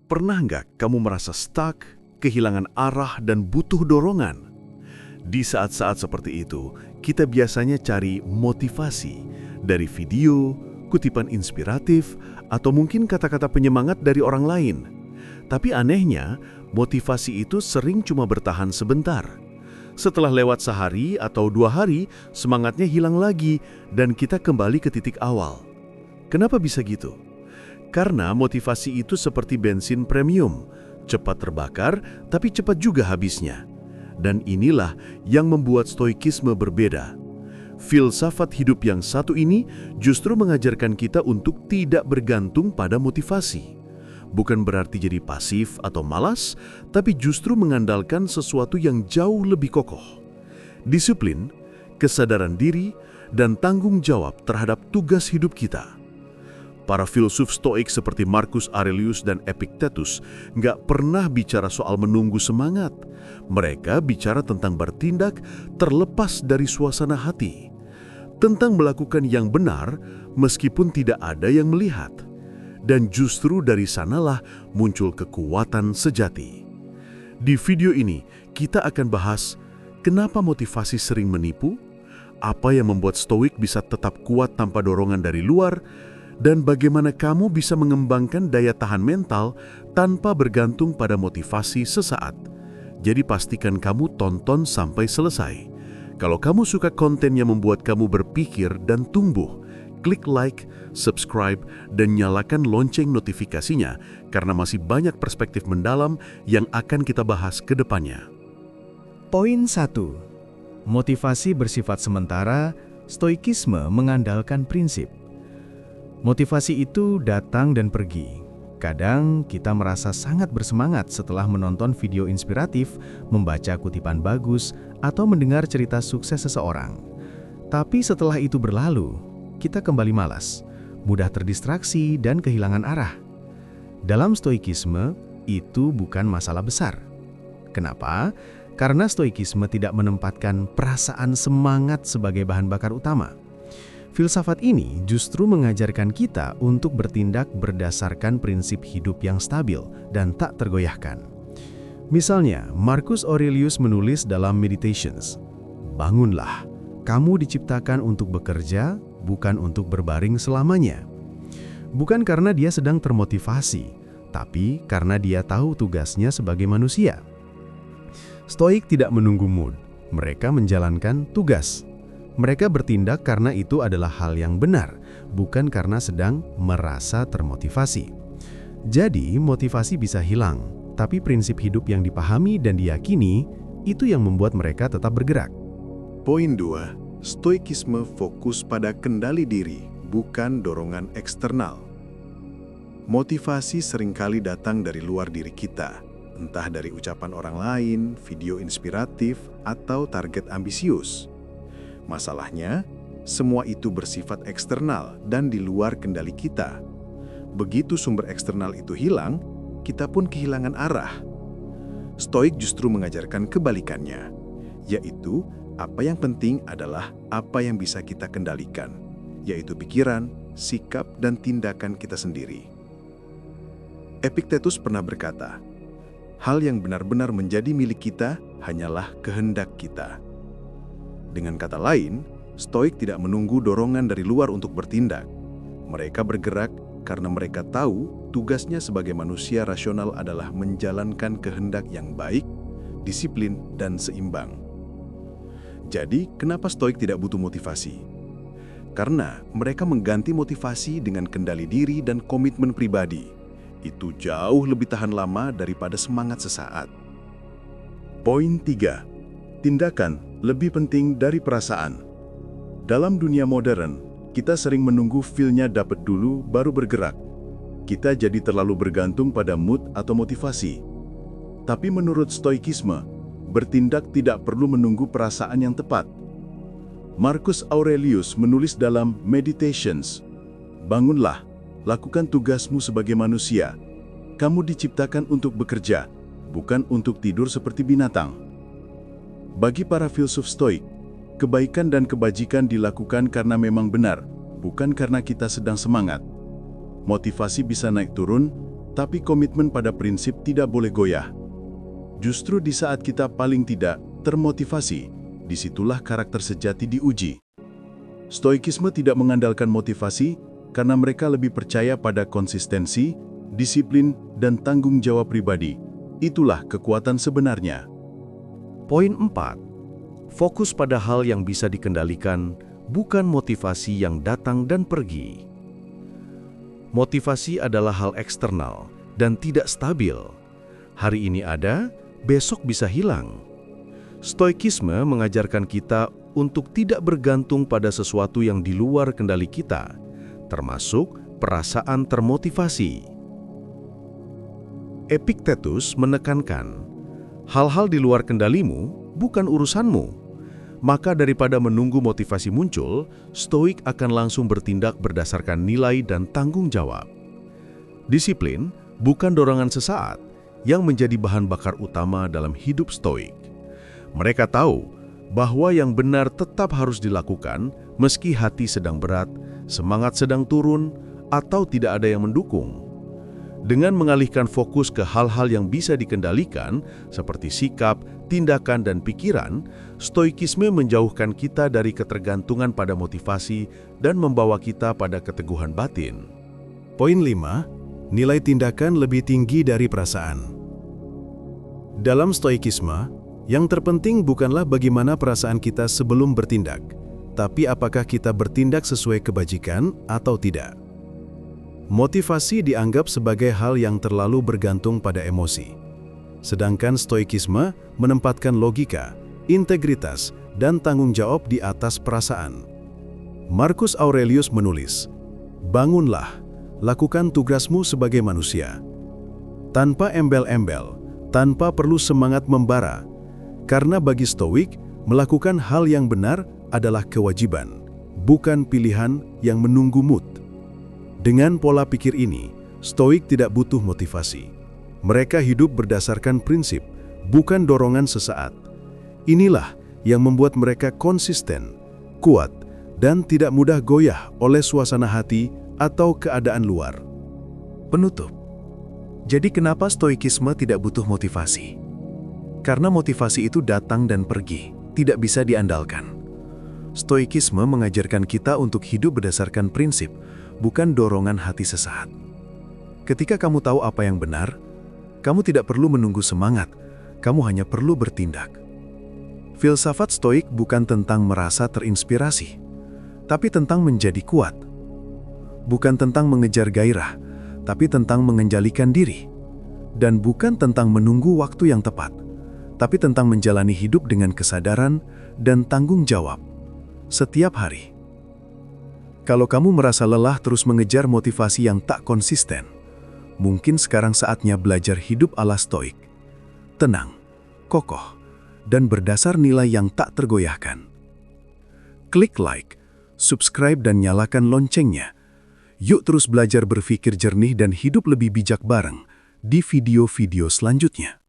Pernah nggak kamu merasa stuck, kehilangan arah, dan butuh dorongan? Di saat-saat seperti itu, kita biasanya cari motivasi dari video, kutipan inspiratif, atau mungkin kata-kata penyemangat dari orang lain. Tapi anehnya, motivasi itu sering cuma bertahan sebentar. Setelah lewat sehari atau 2 hari, semangatnya hilang lagi dan kita kembali ke titik awal. Kenapa bisa gitu? Karena motivasi itu seperti bensin premium, cepat terbakar tapi cepat juga habisnya. Dan inilah yang membuat stoikisme berbeda. Filsafat hidup yang satu ini justru mengajarkan kita untuk tidak bergantung pada motivasi. Bukan berarti jadi pasif atau malas, tapi justru mengandalkan sesuatu yang jauh lebih kokoh. Disiplin, kesadaran diri, dan tanggung jawab terhadap tugas hidup kita. Para filsuf stoik seperti Marcus Aurelius dan Epictetus nggak pernah bicara soal menunggu semangat. Mereka bicara tentang bertindak terlepas dari suasana hati. Tentang melakukan yang benar meskipun tidak ada yang melihat. Dan justru dari sanalah muncul kekuatan sejati. Di video ini, kita akan bahas kenapa motivasi sering menipu, apa yang membuat stoik bisa tetap kuat tanpa dorongan dari luar, dan bagaimana kamu bisa mengembangkan daya tahan mental tanpa bergantung pada motivasi sesaat. Jadi pastikan kamu tonton sampai selesai. Kalau kamu suka konten yang membuat kamu berpikir dan tumbuh, klik like, subscribe, dan nyalakan lonceng notifikasinya karena masih banyak perspektif mendalam yang akan kita bahas ke depannya. Poin 1. Motivasi bersifat sementara, stoikisme mengandalkan prinsip. Motivasi itu datang dan pergi. Kadang kita merasa sangat bersemangat setelah menonton video inspiratif, membaca kutipan bagus, atau mendengar cerita sukses seseorang. Tapi setelah itu berlalu, kita kembali malas, mudah terdistraksi, dan kehilangan arah. Dalam stoikisme, itu bukan masalah besar. Kenapa? Karena stoikisme tidak menempatkan perasaan semangat sebagai bahan bakar utama. Filsafat ini justru mengajarkan kita untuk bertindak berdasarkan prinsip hidup yang stabil dan tak tergoyahkan. Misalnya, Marcus Aurelius menulis dalam Meditations, "Bangunlah, kamu diciptakan untuk bekerja, bukan untuk berbaring selamanya." Bukan karena dia sedang termotivasi, tapi karena dia tahu tugasnya sebagai manusia. Stoik tidak menunggu mood, mereka menjalankan tugas. Mereka bertindak karena itu adalah hal yang benar, bukan karena sedang merasa termotivasi. Jadi, motivasi bisa hilang, tapi prinsip hidup yang dipahami dan diyakini, itu yang membuat mereka tetap bergerak. Poin 2. Stoikisme fokus pada kendali diri, bukan dorongan eksternal. Motivasi seringkali datang dari luar diri kita, entah dari ucapan orang lain, video inspiratif, atau target ambisius. Masalahnya, semua itu bersifat eksternal dan di luar kendali kita. Begitu sumber eksternal itu hilang, kita pun kehilangan arah. Stoik justru mengajarkan kebalikannya, yaitu apa yang penting adalah apa yang bisa kita kendalikan, yaitu pikiran, sikap, dan tindakan kita sendiri. Epictetus pernah berkata, "Hal yang benar-benar menjadi milik kita hanyalah kehendak kita." Dengan kata lain, Stoik tidak menunggu dorongan dari luar untuk bertindak. Mereka bergerak karena mereka tahu tugasnya sebagai manusia rasional adalah menjalankan kehendak yang baik, disiplin, dan seimbang. Jadi, kenapa Stoik tidak butuh motivasi? Karena mereka mengganti motivasi dengan kendali diri dan komitmen pribadi. Itu jauh lebih tahan lama daripada semangat sesaat. Poin 3. Tindakan lebih penting dari perasaan. Dalam dunia modern, kita sering menunggu feel-nya dapat dulu baru bergerak. Kita jadi terlalu bergantung pada mood atau motivasi. Tapi menurut stoikisme, bertindak tidak perlu menunggu perasaan yang tepat. Marcus Aurelius menulis dalam Meditations, "Bangunlah, lakukan tugasmu sebagai manusia. Kamu diciptakan untuk bekerja, bukan untuk tidur seperti binatang." Bagi para filsuf stoik, kebaikan dan kebajikan dilakukan karena memang benar, bukan karena kita sedang semangat. Motivasi bisa naik turun, Tapi komitmen pada prinsip tidak boleh goyah. Justru di saat kita paling tidak termotivasi, disitulah karakter sejati diuji. Stoikisme tidak mengandalkan motivasi karena mereka lebih percaya pada konsistensi, disiplin, dan tanggung jawab pribadi. Itulah kekuatan sebenarnya. Poin 4. Fokus pada hal yang bisa dikendalikan, bukan motivasi yang datang dan pergi. Motivasi adalah hal eksternal dan tidak stabil. Hari ini ada, besok bisa hilang. Stoikisme mengajarkan kita untuk tidak bergantung pada sesuatu yang di luar kendali kita, termasuk perasaan termotivasi. Epictetus menekankan, hal-hal di luar kendalimu bukan urusanmu. Maka daripada menunggu motivasi muncul, Stoik akan langsung bertindak berdasarkan nilai dan tanggung jawab. Disiplin bukan dorongan sesaat yang menjadi bahan bakar utama dalam hidup Stoik. Mereka tahu bahwa yang benar tetap harus dilakukan meski hati sedang berat, semangat sedang turun, atau tidak ada yang mendukung. Dengan mengalihkan fokus ke hal-hal yang bisa dikendalikan, seperti sikap, tindakan, dan pikiran, Stoikisme menjauhkan kita dari ketergantungan pada motivasi dan membawa kita pada keteguhan batin. Poin 5. Nilai tindakan lebih tinggi dari perasaan. Dalam Stoikisme, yang terpenting bukanlah bagaimana perasaan kita sebelum bertindak, tapi apakah kita bertindak sesuai kebajikan atau tidak. Motivasi dianggap sebagai hal yang terlalu bergantung pada emosi. Sedangkan Stoikisme menempatkan logika, integritas, dan tanggung jawab di atas perasaan. Marcus Aurelius menulis, "Bangunlah, lakukan tugasmu sebagai manusia. Tanpa embel-embel, tanpa perlu semangat membara. Karena bagi Stoik, melakukan hal yang benar adalah kewajiban, bukan pilihan yang menunggu mood." Dengan pola pikir ini, Stoik tidak butuh motivasi. Mereka hidup berdasarkan prinsip, bukan dorongan sesaat. Inilah yang membuat mereka konsisten, kuat, dan tidak mudah goyah oleh suasana hati atau keadaan luar. Penutup. Jadi kenapa Stoikisme tidak butuh motivasi? Karena motivasi itu datang dan pergi, tidak bisa diandalkan. Stoikisme mengajarkan kita untuk hidup berdasarkan prinsip, bukan dorongan hati sesaat. Ketika kamu tahu apa yang benar, kamu tidak perlu menunggu semangat, kamu hanya perlu bertindak. Filsafat Stoik bukan tentang merasa terinspirasi, tapi tentang menjadi kuat. Bukan tentang mengejar gairah, tapi tentang mengendalikan diri. Dan bukan tentang menunggu waktu yang tepat, tapi tentang menjalani hidup dengan kesadaran dan tanggung jawab setiap hari. Kalau kamu merasa lelah terus mengejar motivasi yang tak konsisten, mungkin sekarang saatnya belajar hidup ala Stoik. Tenang, kokoh, dan berdasar nilai yang tak tergoyahkan. Klik like, subscribe, dan nyalakan loncengnya. Yuk terus belajar berpikir jernih dan hidup lebih bijak bareng di video-video selanjutnya.